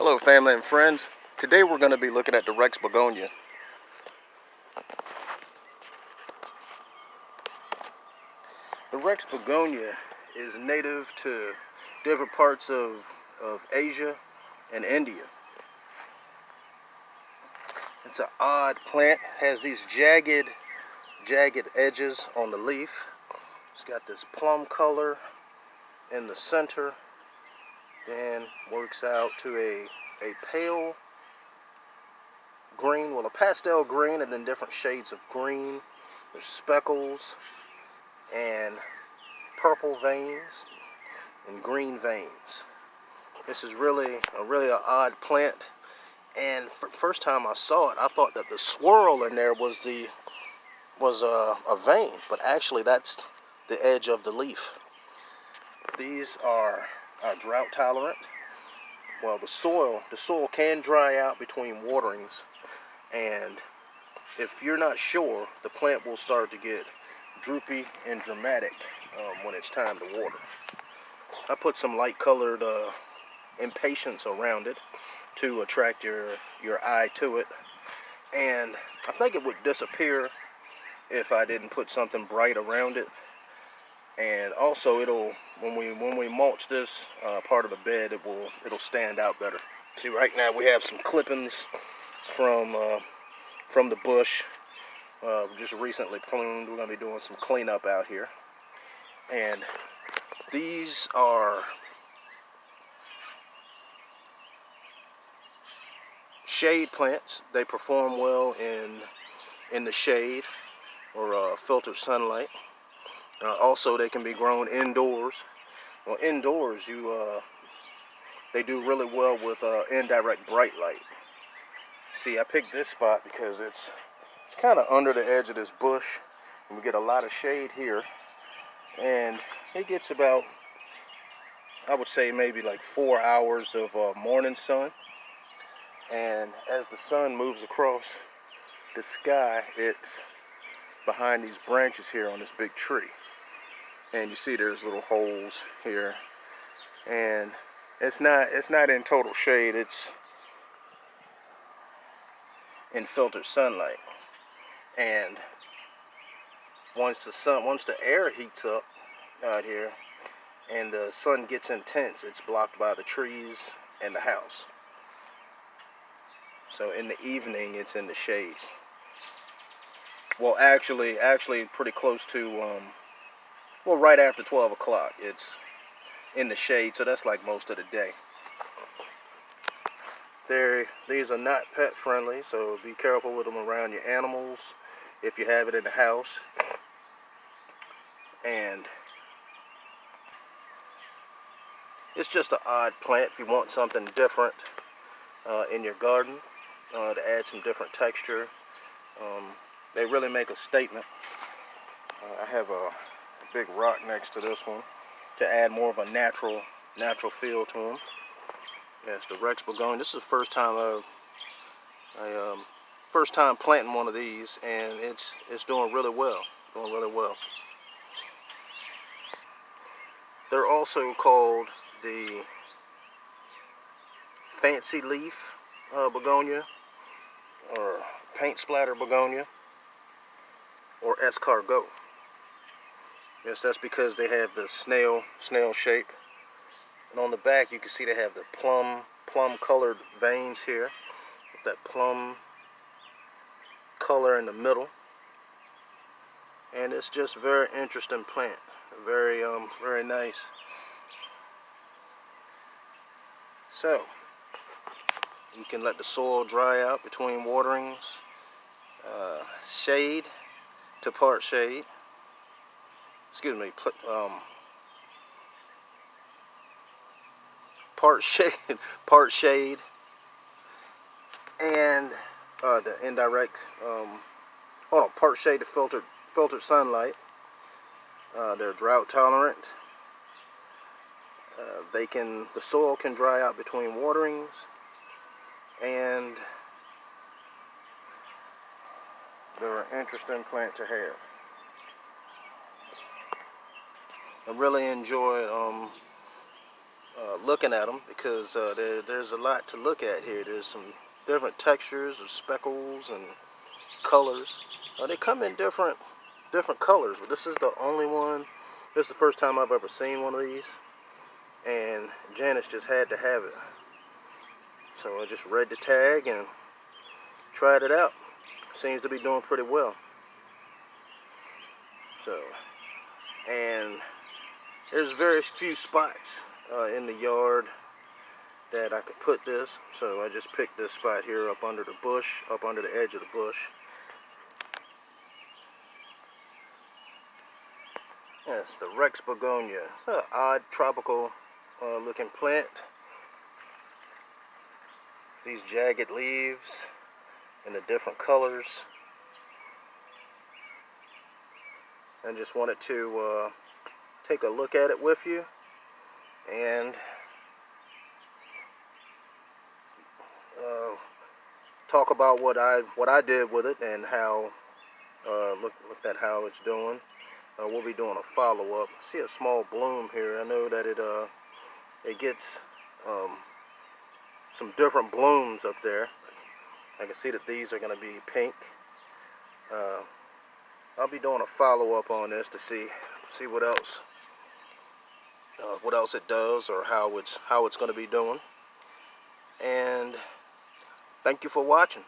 Hello family and friends. Today we're going to be looking at the Rex Begonia. The Rex Begonia is native to different parts of Asia and India. It's an odd plant, has these jagged edges on the leaf. It's got this plum color in the center, then works out to a pale green, well, a pastel green, and then different shades of green. There's speckles and purple veins and green veins. This is really an odd plant, and first time I saw it, I thought that the swirl in there was a vein, but actually that's the edge of the leaf. These are drought tolerant. Well, the soil can dry out between waterings, and if you're not sure, the plant will start to get droopy and dramatic when it's time to water. I put some light colored impatiens around it to attract your eye to it, and I think it would disappear if I didn't put something bright around it. And also, when we mulch this part of the bed, it'll stand out better. See, right now we have some clippings from the bush, just recently pruned. We're gonna be doing some cleanup out here, and these are shade plants. They perform well in the shade or filtered sunlight. Also, they can be grown indoors. Well, indoors, they do really well with indirect bright light. See, I picked this spot because it's kind of under the edge of this bush, and we get a lot of shade here. And it gets about, I would say, maybe like 4 hours of morning sun. And as the sun moves across the sky, it's behind these branches here on this big tree. And you see there's little holes here, and it's not in total shade, it's in filtered sunlight. And once the air heats up out here and the sun gets intense, it's blocked by the trees and the house. So in the evening it's in the shade. Well, actually pretty close to well, right after 12 o'clock, it's in the shade, so that's like most of the day. These are not pet friendly, so be careful with them around your animals if you have it in the house. And it's just an odd plant if you want something different in your garden to add some different texture. They really make a statement. I have a big rock next to this one to add more of a natural feel to them. Yes, the Rex Begonia. This is the first time first time planting one of these, and it's doing really well. They're also called the fancy leaf begonia, or paint splatter begonia, or escargot. Yes, that's because they have the snail shape. And on the back you can see they have the plum colored veins here, with that plum color in the middle. And it's just a very interesting plant. Very nice. So you can let the soil dry out between waterings. Shade to part shade. Excuse me, part shade, and the indirect, part shade to filtered sunlight. They're drought tolerant. The soil can dry out between waterings, and they're an interesting plant to have. I really enjoyed looking at them because there's a lot to look at here. There's some different textures of speckles and colors. They come in different colors, but this is the only one. This is the first time I've ever seen one of these, and Janice just had to have it. So I just read the tag and tried it out. Seems to be doing pretty well. So, and there's very few spots in the yard that I could put this. So I just picked this spot here up under the bush, up under the edge of the bush. That's the Rex Begonia. It's an odd tropical looking plant. These jagged leaves in the different colors. I just wanted to take a look at it with you and talk about what I did with it and how look at how it's doing. We'll be doing a follow-up. See a small bloom here. I know that it gets some different blooms up there. I can see that these are going to be pink. I'll be doing a follow-up on this to see what else it does or how it's going to be doing. And thank you for watching.